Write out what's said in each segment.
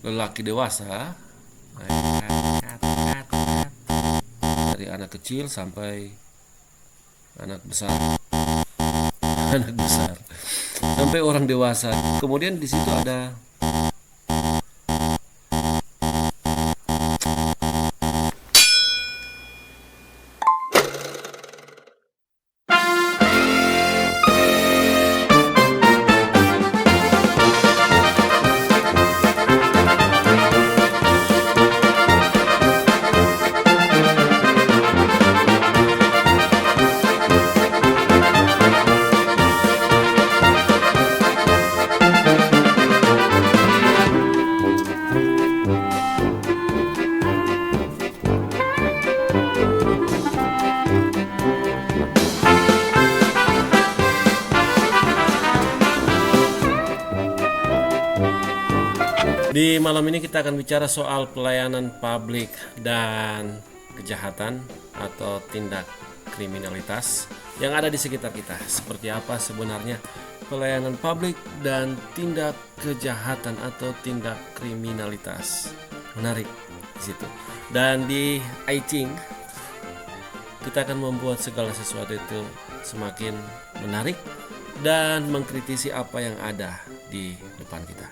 lelaki dewasa, dari anak kecil sampai anak besar, anak besar sampai orang dewasa. Kemudian di situ ada di malam ini kita akan bicara soal pelayanan publik dan kejahatan atau tindak kriminalitas yang ada di sekitar kita. Seperti apa sebenarnya pelayanan publik dan tindak kejahatan atau tindak kriminalitas. Menarik di situ. Dan di I think kita akan membuat segala sesuatu itu semakin menarik dan mengkritisi apa yang ada di depan kita.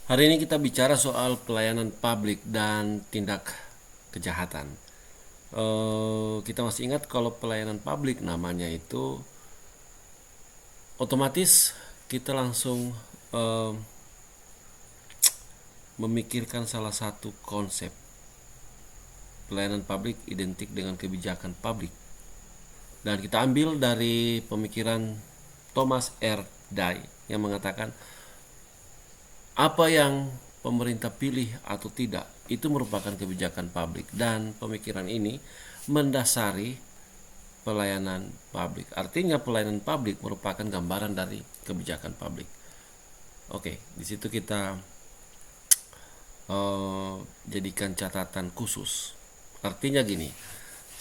Hari ini kita bicara soal pelayanan publik dan tindak kejahatan. Kita masih ingat kalau pelayanan publik namanya itu otomatis kita langsung memikirkan salah satu konsep. Pelayanan publik identik dengan kebijakan publik. Dan kita ambil dari pemikiran Thomas R. Dye yang mengatakan apa yang pemerintah pilih atau tidak itu merupakan kebijakan publik, dan pemikiran ini mendasari pelayanan publik. Artinya pelayanan publik merupakan gambaran dari kebijakan publik. Oke, di situ kita jadikan catatan khusus. Artinya gini,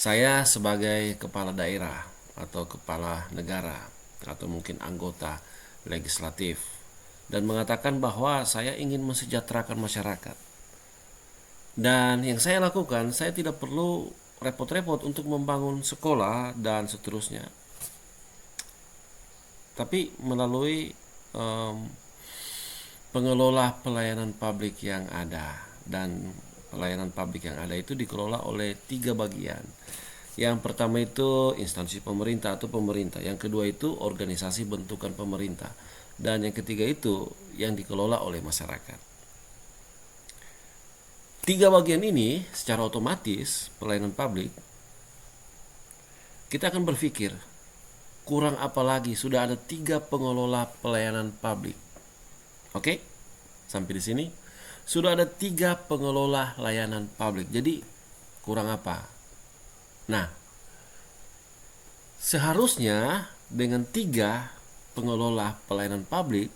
saya sebagai kepala daerah atau kepala negara atau mungkin anggota legislatif dan mengatakan bahwa saya ingin mensejahterakan masyarakat. Dan yang saya lakukan, saya tidak perlu repot-repot untuk membangun sekolah dan seterusnya. Tapi melalui pengelola pelayanan publik yang ada, dan pelayanan publik yang ada itu dikelola oleh 3 bagian. Yang pertama itu instansi pemerintah atau pemerintah, yang kedua itu organisasi bentukan pemerintah, dan yang ketiga itu yang dikelola oleh masyarakat. 3 bagian ini secara otomatis pelayanan publik, kita akan berpikir kurang apa lagi, sudah ada 3 pengelola pelayanan publik. Oke? Sampai di sini sudah ada 3 pengelola layanan publik. Jadi kurang apa? Nah, seharusnya dengan 3 pengelola pelayanan publik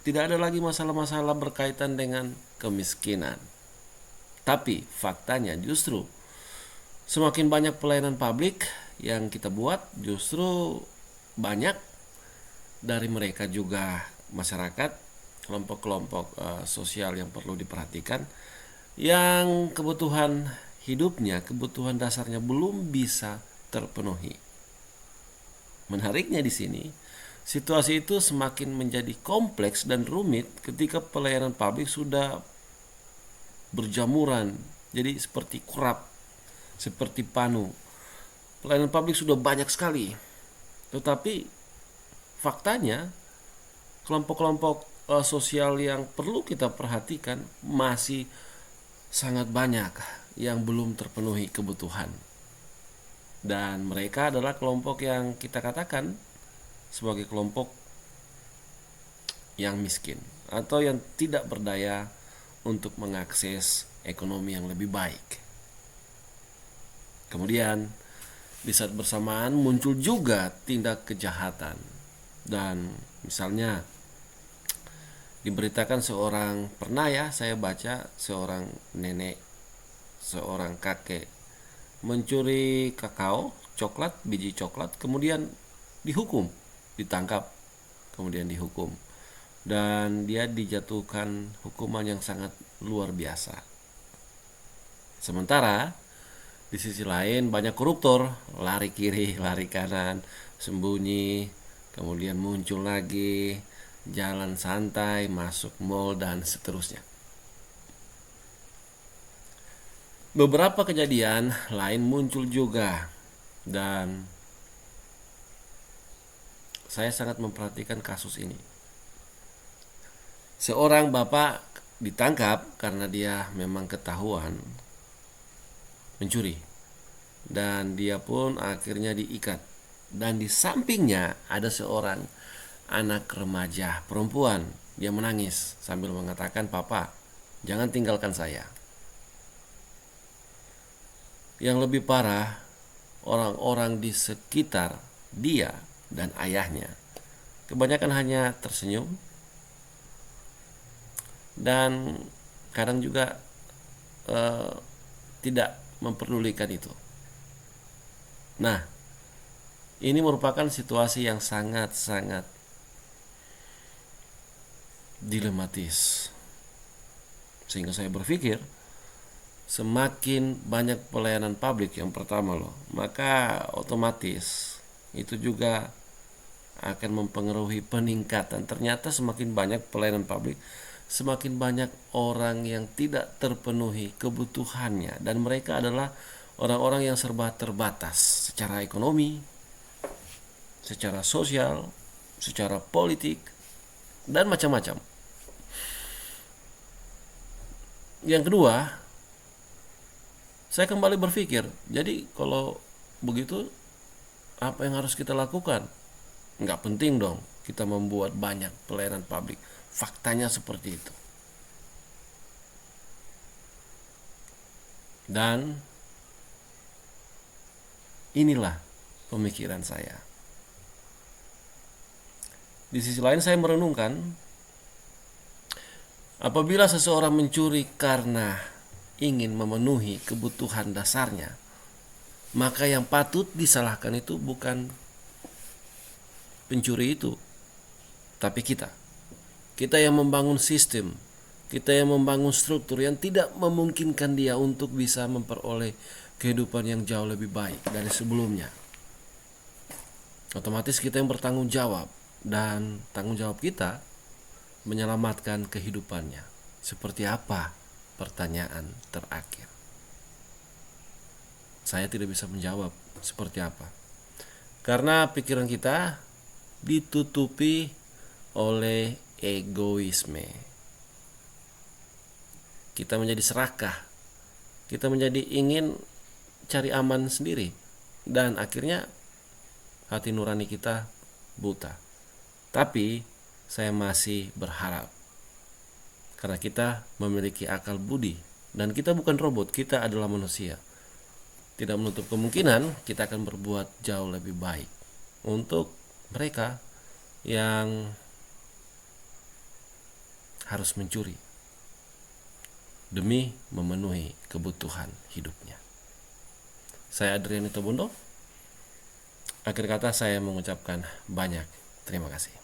tidak ada lagi masalah-masalah berkaitan dengan kemiskinan. Tapi faktanya justru semakin banyak pelayanan publik yang kita buat, justru banyak dari mereka juga masyarakat, kelompok-kelompok sosial yang perlu diperhatikan, yang kebutuhan hidupnya, kebutuhan dasarnya belum bisa terpenuhi. Menariknya di sini, situasi itu semakin menjadi kompleks dan rumit ketika pelayanan publik sudah berjamuran, jadi seperti kurap, seperti panu. Pelayanan publik sudah banyak sekali, tetapi faktanya kelompok-kelompok sosial yang perlu kita perhatikan masih sangat banyak yang belum terpenuhi kebutuhan. Dan mereka adalah kelompok yang kita katakan sebagai kelompok yang miskin atau yang tidak berdaya untuk mengakses ekonomi yang lebih baik. Kemudian di saat bersamaan muncul juga tindak kejahatan. Dan misalnya diberitakan pernah ya saya baca seorang nenek, seorang kakek mencuri kakao, biji coklat, kemudian dihukum, ditangkap, kemudian dihukum. Dan dia dijatuhkan hukuman yang sangat luar biasa. Sementara di sisi lain banyak koruptor, lari kiri, lari kanan, sembunyi, kemudian muncul lagi, jalan santai, masuk mall, dan seterusnya. Beberapa kejadian lain muncul juga, dan saya sangat memperhatikan kasus ini. Seorang bapak ditangkap karena dia memang ketahuan mencuri, dan dia pun akhirnya diikat. Dan di sampingnya ada seorang anak remaja perempuan. Dia menangis sambil mengatakan, "Papa, jangan tinggalkan saya." Yang lebih parah, orang-orang di sekitar dia dan ayahnya kebanyakan hanya tersenyum dan kadang juga tidak memperdulikan itu. Nah, ini merupakan situasi yang sangat-sangat dilematis. Sehingga saya berpikir, semakin banyak pelayanan publik yang pertama maka otomatis itu juga akan mempengaruhi peningkatan. Ternyata semakin banyak pelayanan publik, semakin banyak orang yang tidak terpenuhi kebutuhannya, dan mereka adalah orang-orang yang serba terbatas secara ekonomi, secara sosial, secara politik, dan macam-macam. Yang kedua, saya kembali berpikir, jadi kalau begitu apa yang harus kita lakukan? Nggak penting dong kita membuat banyak pelayanan publik. Faktanya seperti itu. Dan inilah pemikiran saya. Di sisi lain saya merenungkan, apabila seseorang mencuri karena ingin memenuhi kebutuhan dasarnya, maka yang patut disalahkan itu bukan pencuri itu, tapi kita. Kita yang membangun sistem, kita yang membangun struktur yang tidak memungkinkan dia untuk bisa memperoleh kehidupan yang jauh lebih baik dari sebelumnya. Otomatis kita yang bertanggung jawab, dan tanggung jawab kita menyelamatkan kehidupannya. Seperti apa? Pertanyaan terakhir. Saya tidak bisa menjawab seperti apa, karena pikiran kita ditutupi oleh egoisme. Kita menjadi serakah, kita menjadi ingin cari aman sendiri, dan akhirnya hati nurani kita buta. Tapi saya masih berharap, karena kita memiliki akal budi dan kita bukan robot, kita adalah manusia. Tidak menutup kemungkinan kita akan berbuat jauh lebih baik untuk mereka yang harus mencuri demi memenuhi kebutuhan hidupnya. Saya Adrian Itobondo. Akhir kata saya mengucapkan banyak terima kasih.